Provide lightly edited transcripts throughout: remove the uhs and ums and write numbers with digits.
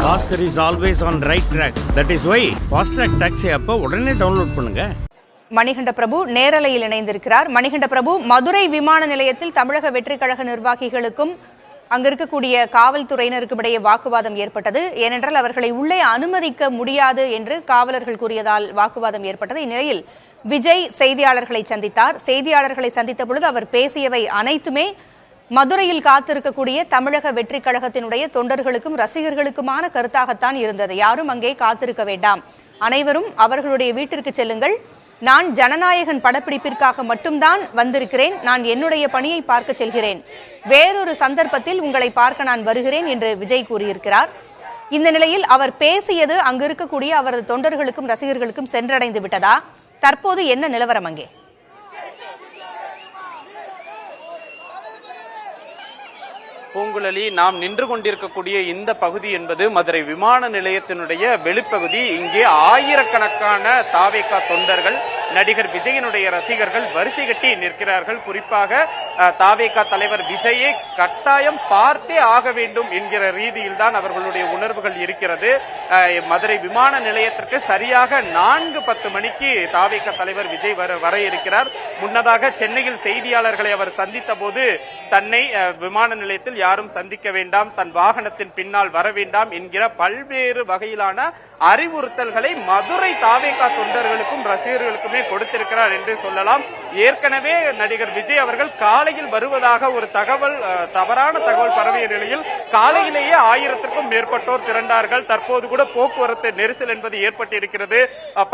Bhaskar is always on right track. That is why Fast Track Taxi app உடனே download பண்ணுங்க. மணிகண்ட பிரபு நேரலையில் இணைந்திருக்கிறார். மணிகண்ட பிரபு, மதுரை விமான நிலையத்தில் தமிழக வெற்றி கழக நிர்வாகிகளுக்கும் அங்கு இருக்கக்கூடிய காவல்துறையினருக்கும் இடையே வாக்குவாதம் ஏற்பட்டது. ஏனென்றால் அவர்களை உள்ளே அனுமதிக்க முடியாது என்று காவலர்கள் கூறியதால் வாக்குவாதம் ஏற்பட்டது. இந்நிலையில் விஜய் செய்தியாளர்களை சந்தித்தார். செய்தியாளர்களை சந்தித்த பொழுது அவர் பேசியவை அனைத்துமே மதுரையில் காத்திருக்கக்கூடிய தமிழக வெற்றி கழகத்தினுடைய தொண்டர்களுக்கும் ரசிகர்களுக்குமான கருத்தாகத்தான் இருந்தது. யாரும் அங்கே காத்திருக்க வேண்டாம், அனைவரும் அவர்களுடைய வீட்டிற்கு செல்லுங்கள், நான் ஜனநாயகன் படப்பிடிப்பிற்காக மட்டும்தான் வந்திருக்கிறேன், நான் என்னுடைய பணியை பார்க்க செல்கிறேன், வேறொரு சந்தர்ப்பத்தில் உங்களை பார்க்க நான் வருகிறேன் என்று விஜய் கூறியிருக்கிறார். இந்த நிலையில் அவர் பேசியது அங்கு இருக்கக்கூடிய அவரது தொண்டர்களுக்கும் ரசிகர்களுக்கும் சென்றடைந்து விட்டதா? தற்போது என்ன நிலவரம் அங்கே? பூங்குழலி, நாம் நின்று கொண்டிருக்கக்கூடிய இந்த பகுதி என்பது மதுரை விமான நிலையத்தினுடைய வெளிப்பகுதி. இங்கே ஆயிரக்கணக்கான தாவேகா தொண்டர்கள், நடிகர் விஜயனுடைய ரசிகர்கள் வரிசை கட்டி நிற்கிறார்கள். குறிப்பாக தாவேகா தலைவர் விஜயை கட்டாயம் பார்த்தே ஆக வேண்டும் என்கிற ரீதியில் தான் அவர்களுடைய உணர்வுகள் இருக்கிறது. மதுரை விமான நிலையத்திற்கு சரியாக 4:10 மணிக்கு தாவேகா தலைவர் விஜய் வர இருக்கிறார். முன்னதாக சென்னையில் செய்தியாளர்களை அவர் சந்தித்த போது தன்னை விமான நிலையத்தில் யாரும் சந்திக்க வேண்டாம், தன் வாகனத்தின் பின்னால் வர வேண்டாம் என்கிற பல்வேறு வகையிலான அறிவுறுத்தல்களை மதுரை தாவேகா தொண்டர்களுக்கும் ரசிகர்களுக்குமே கொடுத்திருக்கிறார் என்று சொல்லலாம். ஏற்கனவே நடிகர் விஜய் அவர்கள் காலையில் வருவதாக ஒரு தவறான தகவல் பரவிய நிலையில் காலையிலேயே 1000க்கும் மேற்பட்டோர் திரண்டார்கள். தற்போது கூட போக்குவரத்து நெரிசல் என்பது ஏற்பட்டிருக்கிறது.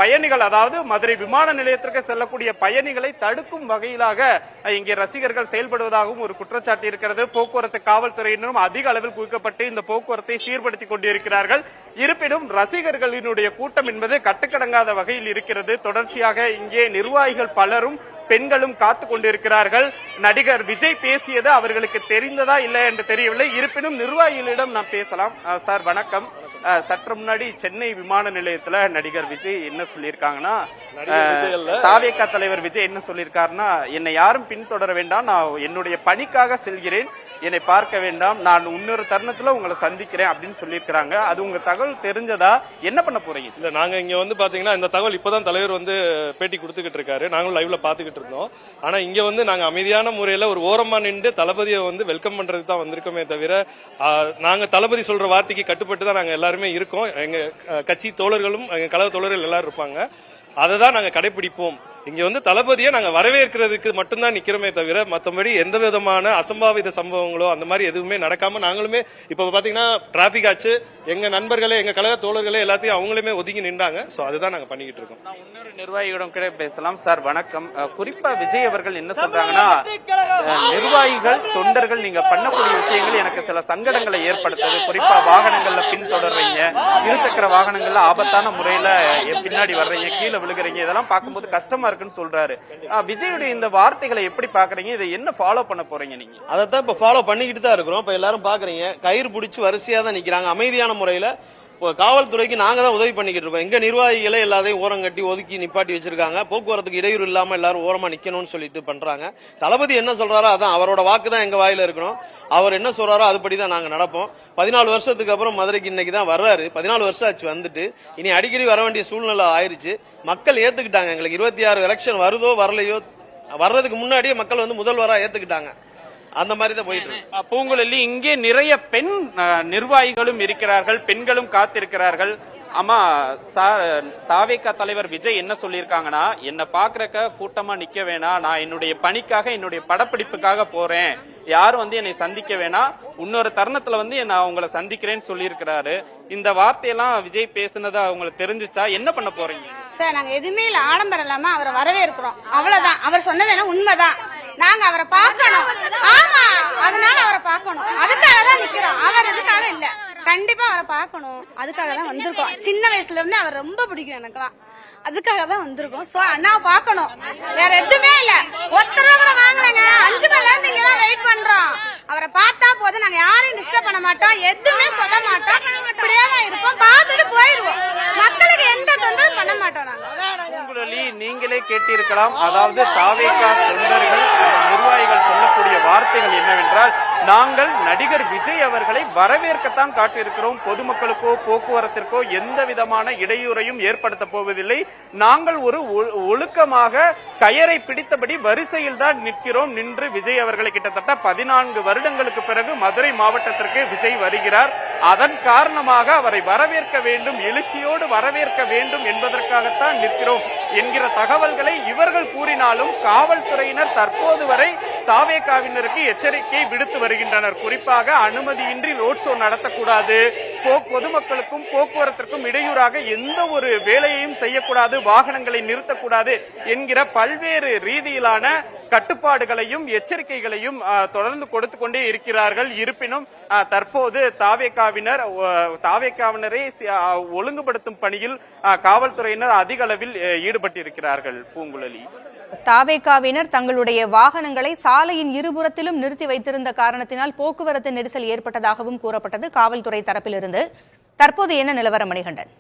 பயணிகள், அதாவது மதுரை விமான நிலையத்திற்கு செல்லக்கூடிய பயணிகளை தடுக்கும் வகையிலாக இங்கே ரசிகர்கள் செயல்படுவதாகவும் ஒரு குற்றச்சாட்டு இருக்கிறது. போக்குவரத்து காவல்துறையினரும் அதிக அளவில் குவிக்கப்பட்டு இந்த போக்குவரத்தை சீர்படுத்திக் கொண்டிருக்கிறார்கள். இருப்பினும் ரசிகர்களினுடைய கூட்டம் என்பது கட்டுக்கடங்காத வகையில் இருக்கிறது. தொடர்ச்சியாக இங்கே நிர்வாகிகள் பலரும் பெண்களும் காத்து கொண்டிருக்கிறார்கள். நடிகர் விஜய் பேசியது அவர்களுக்கு தெரிந்ததா இல்லை என்று தெரியவில்லை. இருப்பினும் நிர்வாகிகளிடம் நாம் பேசலாம். சார் வணக்கம். சற்று முன்னாடி சென்னை விமான நிலையத்துல நடிகர் விஜய் என்ன சொல்லியிருக்காங்கன்னா, தாவேகா தலைவர் விஜய் என்ன சொல்லியிருக்காருன்னா, என்னை யாரும் பின்தொடர வேண்டாம், நான் என்னுடைய பணிக்காக செல்கிறேன், என்னை பார்க்க வேண்டாம், நான் இன்னொரு தருணத்துல உங்களை சந்திக்கிறேன் அப்படின்னு சொல்லியிருக்காங்க. அது உங்க தகவல் தெரிஞ்சதா? என்ன பண்ண போறீங்க? இல்ல, நாங்க இங்க வந்து பாத்தீங்கன்னா இந்த தகவல் இப்பதான் தலைவர் வந்து பேட்டி கொடுத்துக்கிட்டு இருக்காரு. நாங்களும் லைவ்ல பாத்துக்கிட்டு இருந்தோம். ஆனா இங்க வந்து நாங்க அமைதியான முறையில ஒரு ஓரமா நின்று தளபதியை வந்து வெல்கம் பண்றதுக்கு தான் வந்திருக்கோமே தவிர, நாங்க தளபதி சொல்ற வார்த்தைக்கு கட்டுப்பட்டு தான் நாங்க எல்லாருமே இருக்கோம். எங்க கட்சி தோழர்களும் எங்க கழக தோழர்கள் எல்லாரும் இருப்பாங்க. அதை தான் நாங்க கடைபிடிப்போம். இங்க வந்து தளபதியை நாங்க வரவேற்கிறதுக்கு மட்டும்தான் நிக்கிறோமே தவிர மற்றபடி எந்த விதமான அசம்பாவித சம்பவங்களோ அந்த மாதிரி எதுவுமே நடக்காம நாங்களுமே இப்ப பாத்தீங்கன்னா டிராபிக் ஆச்சு, எங்க நண்பர்களே எங்க கழக தோழர்களே எல்லாத்தையும் அவங்களுமே ஒதுங்கி நின்றாங்க. சோ அதுதான் நாங்க பண்ணிக்கிட்டு இருக்கோம். நான் இன்னொரு நிர்வாகியிடம் கூட பேசலாம். சார் வணக்கம். குறிப்பா விஜய் அவர்கள் என்ன சொல்றாங்கன்னா, நிர்வாகிகள் தொண்டர்கள் நீங்க பண்ணக்கூடிய விஷயங்கள் எனக்கு சில சங்கடங்களை ஏற்படுத்துது. குறிப்பா வாகனங்கள்ல பின்தொடர்றீங்க, இருசக்கர வாகனங்கள்ல ஆபத்தான முறையில பின்னாடி வர்றீங்க, கீழே விழுகிறீங்க, இதெல்லாம் பார்க்கும்போது கஷ்டமா இருக்குன்னு சொல்றாரு. விஜயுடைய இந்த வார்த்தைகளை எப்படி பாக்குறீங்க? இதை என்ன ஃபாலோ பண்ண போறீங்க நீங்க? அதைத்தான் இப்ப ஃபாலோ பண்ணிக்கிட்டு தான் இருக்கிறோம். இப்ப எல்லாரும் பாக்குறீங்க, கயிறு பிடிச்சு வரிசையா தான் நிக்கிறாங்க. அமைதியான முறையில காவல்துறைக்கு நாங்க தான் உதவி பண்ணிக்கிட்டு இருக்கோம். எங்க நிர்வாகிகளை எல்லாத்தையும் ஓரம் கட்டி ஒதுக்கி நிப்பாட்டி வச்சிருக்காங்க. போக்குவரத்துக்கு இடையூறு இல்லாம எல்லாரும் ஓரமா நிக்கணும்னு சொல்லிட்டு பண்றாங்க. தளபதி என்ன சொல்றாரோ அதான், அவரோட வாக்கு தான் எங்க வாயில இருக்கணும். அவர் என்ன சொல்றாரோ அதுபடிதான் நாங்க நடப்போம். 14 வருஷத்துக்கு அப்புறம் மதுரைக்கு இன்னைக்கு தான் வர்றாரு. 14 வருஷம் ஆச்சு வந்துட்டு. இனி அடிக்கடி வர வேண்டிய சூழ்நிலை ஆயிருச்சு. மக்கள் ஏத்துக்கிட்டாங்க. எங்களுக்கு 26 எலெக்ஷன் வருதோ வரலையோ, வர்றதுக்கு முன்னாடியே மக்கள் வந்து முதல்வரா ஏத்துக்கிட்டாங்க. அந்த மாதிரி தான் போயிட்டு இருக்கு. பூங்குழலி, இங்கே நிறைய பெண் நிர்வாகிகளும் இருக்கிறார்கள், பெண்களும் காத்திருக்கிறார்கள். ஆமா, தாவேகா தலைவர் விஜய் என்ன சொல்லியிருக்காங்கன்னா, என்ன பாக்குறக்க கூட்டமா நிக்க வேணாம், நான் என்னுடைய பணிக்காக என்னுடைய படப்பிடிப்புக்காக போறேன், யாரும் வந்து என்னை சந்திக்க வேணாம், இன்னொரு தருணத்துல வந்து நான் உங்களை சந்திக்கிறேன்னு சொல்லியிருக்கிறாரு. இந்த வார்த்தையெல்லாம் விஜய் பேசுனதா உங்களுக்கு தெரிஞ்சுச்சா? என்ன பண்ண போறீங்க? சார், நாங்க எதுவுமே இல்ல, ஆடம்பரம் இல்லாம அவரை வரவேற்கிறோம், அவ்வளவுதான். அவர் சொன்னது என்ன உண்மைதான். நாங்க அவரை பார்க்கணும். ஆமா, அதனால அவரை பார்க்கணும். அதுக்காக தான் நிக்கிறோம். அவர் எதுக்காக இல்ல, கண்டிப்பா அவரை பார்க்கணும். அதுக்காக தான் வந்திருக்கோம். சின்ன வயசுல இருந்து அவர் ரொம்ப பிடிக்கும் எனக்குலாம். அதுக்காக தான் வந்திருக்கோம். சோ அண்ணா பார்க்கணும், வேற எதுவுமே இல்ல. ஒருத்தர கூட வாங்கலங்க. 5 மணி நேரம் இங்க தான் வெயிட் பண்றோம். அவரை பார்த்தா போதும், நாங்க யாரையும் டிஸ்டர்ப் பண்ண மாட்டோம், எதுவுமே சொல்ல மாட்டோம், இப்படியே தான் இருப்போம், பார்த்துட்டு போயிருவோம். மக்களுக்கு எந்த தொந்தரவும் பண்ண மாட்டோம் நாங்க. நீங்களே கேட்டிருக்கலாம். அதாவது தாவேகா தொண்டர்கள், நிர்வாகிகள் சொல்ல சொல்லக்கூடிய வார்த்தைகள் என்னவென்றால், நாங்கள் நடிகர் விஜய் அவர்களை வரவேற்கத்தான் காட்டியிருக்கிறோம். பொதுமக்களுக்கோ போக்குவரத்திற்கோ எந்த விதமான இடையூறையும் ஏற்படுத்த போவதில்லை. நாங்கள் ஒரு ஒழுக்கமாக கயரை பிடித்தபடி வரிசையில் தான் நிற்கிறோம். நின்று விஜய் அவர்களை கிட்டத்தட்ட 14 வருடங்களுக்கு பிறகு மதுரை மாவட்டத்திற்கு விஜய் வருகிறார். அதன் காரணமாக அவரை வரவேற்க வேண்டும், எழுச்சியோடு வரவேற்க வேண்டும் என்பதற்காகத்தான் நிற்கிறோம் என்கிற தகவல்களை இவர்கள் கூறினாலும் காவல்துறையினர் தற்போது வரை தாவேகாவினருக்கு எச்சரிக்கை விடுத்து வருகின்றனர். குறிப்பாக அனுமதியின்றி ரோட் ஷோ நடத்தக்கூடாது, பொதுமக்களுக்கும் போக்குவரத்திற்கும் இடையூறாக எந்த ஒரு வேலையையும் செய்யக்கூடாது, வாகனங்களை நிறுத்தக்கூடாது என்கிற பல்வேறு ரீதியிலான கட்டுப்பாடுகளையும் எச்சரிக்கைகளையும் தொடர்ந்து கொடுத்து கொண்டே இருக்கிறார்கள். இருப்பினும் தற்போது தாவேகாவினரை ஒழுங்குபடுத்தும் பணியில் காவல்துறையினர் அதிக அளவில் ஈடுபட்டிருக்கிறார்கள். பூங்குழலி, தாவேகாவினர் தங்களுடைய வாகனங்களை சாலையின் இருபுறத்திலும் நிறுத்தி வைத்திருந்த காரணத்தினால் போக்குவரத்து நெரிசல் ஏற்பட்டதாகவும் கூறப்பட்டது காவல்துறை தரப்பிலிருந்து. தற்போது என்ன நிலவரம் மணிகண்டன்?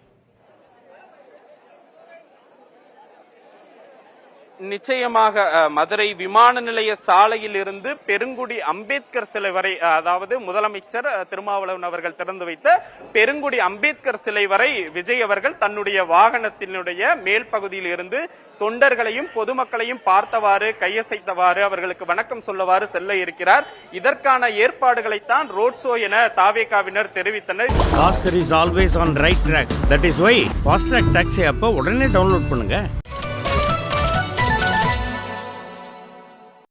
நிச்சயமாக மதுரை விமான நிலைய சாலையில் இருந்து பெருங்குடி அம்பேத்கர் சிலை வரை, அதாவது முதலமைச்சர் திருமாவளவன் அவர்கள் திறந்து வைத்த பெருங்குடி அம்பேத்கர் சிலை வரை விஜய் அவர்கள் தன்னுடைய வாகனத்தினுடைய மேல் பகுதியில் இருந்து தொண்டர்களையும் பொதுமக்களையும் பார்த்தவாறு, கையசைத்தவாறு, அவர்களுக்கு வணக்கம் சொல்லவாறு செல்ல இருக்கிறார். இதற்கான ஏற்பாடுகளைத்தான் ரோட் ஷோ என தாவேகாவினர் தெரிவித்தனர். Oscar is always on right track. That is why Fast Track Taxi app உடனே டவுன்லோட் பண்ணுங்க.